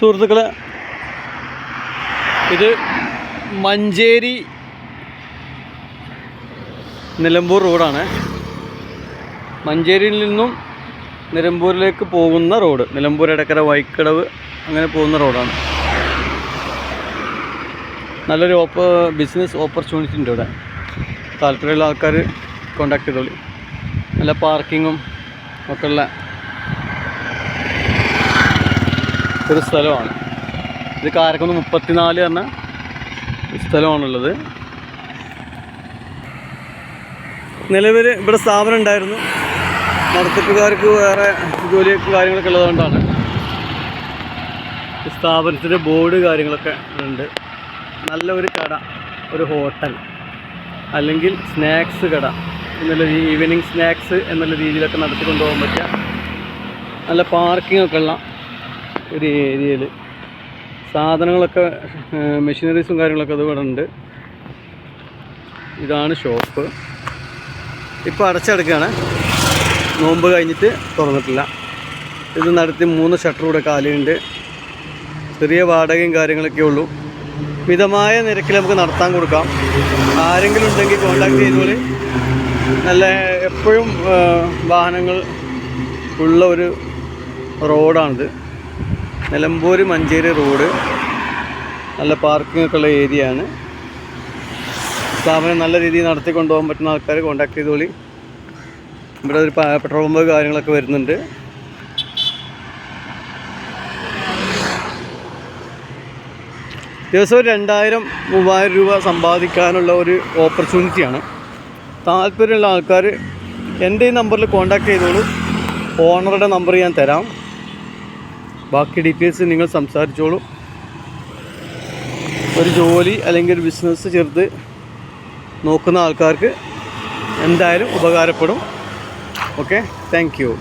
സുഹൃത്തുക്കളെ, ഇത് മഞ്ചേരി നിലമ്പൂർ റോഡാണ്. മഞ്ചേരിയിൽ നിന്നും നിലമ്പൂരിലേക്ക് പോകുന്ന റോഡ്, നിലമ്പൂർ എടക്കര വൈക്കടവ് അങ്ങനെ പോകുന്ന റോഡാണ്. നല്ലൊരു ബിസിനസ് ഓപ്പർച്യൂണിറ്റി ഉണ്ട് ഇവിടെ. താല്പര്യമുള്ള ആൾക്കാർ കോണ്ടാക്ട് ചെയ്തോളി. നല്ല പാർക്കിങ്ങും ഒക്കെ ഉള്ള ഒരു സ്ഥലമാണ് ഇത്. കാരക്കുന്ന് 34 എന്ന സ്ഥലമാണുള്ളത്. നിലവിൽ ഇവിടെ സ്ഥാപനം ഉണ്ടായിരുന്നു. നടത്തിപ്പുകാർക്ക് വേറെ ജോലിയൊക്കെ കാര്യങ്ങളൊക്കെ ഉള്ളതുകൊണ്ടാണ് സ്ഥാപനത്തിൻ്റെ ബോർഡ് കാര്യങ്ങളൊക്കെ ഉണ്ട്. നല്ല ഒരു കട, ഒരു ഹോട്ടൽ അല്ലെങ്കിൽ സ്നാക്സ് കട എന്നുള്ള ഈവനിങ് സ്നാക്സ് എന്നുള്ള രീതിയിലൊക്കെ നടത്തിക്കൊണ്ടുപോകാൻ പറ്റുക നല്ല പാർക്കിങ്ങൊക്കെ ഉള്ള ഒരു ഏരിയയിൽ സാധനങ്ങളൊക്കെ മെഷീനറീസും കാര്യങ്ങളൊക്കെ അത് ഇവിടെ ഉണ്ട്. ഇതാണ് ഷോപ്പ്. ഇപ്പോൾ അടച്ചെടുക്കുകയാണ്, നോമ്പ് കഴിഞ്ഞിട്ട് തുറന്നിട്ടില്ല. ഇത് നടത്തി 3 ഷട്ടർ കൂടെ കാലിയുണ്ട്. ചെറിയ വാടകയും കാര്യങ്ങളൊക്കെ ഉള്ളൂ. മിതമായ നിരക്കിൽ നമുക്ക് നടത്താൻ കൊടുക്കാം. ആരെങ്കിലും ഉണ്ടെങ്കിൽ കോണ്ടാക്ട് ചെയ്തോളി. നല്ല എപ്പോഴും വാഹനങ്ങൾ ഉള്ള ഒരു റോഡാണിത്. നിലമ്പൂർ മഞ്ചേരി റോഡ്. നല്ല പാർക്കിംഗ് ഒക്കെ ഉള്ള ഏരിയ ആണ്. സ്ഥാപനം നല്ല രീതിയിൽ നടത്തിക്കൊണ്ടുപോകാൻ പറ്റുന്ന ആൾക്കാർ കോണ്ടാക്ട് ചെയ്തോളി. ഇവിടെ ഒരു പെട്രോൾ പമ്പ് കാര്യങ്ങളൊക്കെ വരുന്നുണ്ട്. ദിവസവും 2000-3000 രൂപ സമ്പാദിക്കാനുള്ള ഒരു ഓപ്പർച്യൂണിറ്റിയാണ്. താല്പര്യമുള്ള ആൾക്കാർ എൻ്റെ ഈ നമ്പറിൽ കോണ്ടാക്ട് ചെയ്തോളൂ. ഓണറുടെ നമ്പർ ഞാൻ തരാം. ബാക്കി ഡീറ്റെയിൽസ് നിങ്ങൾ സംസാരിച്ചോളൂ. ഒരു ജോലി അല്ലെങ്കിൽ ഒരു ബിസിനസ് ചെറുത് നോക്കുന്ന ആൾക്കാർക്ക് എന്തായാലും ഉപകാരപ്പെടും. Okay, thank you.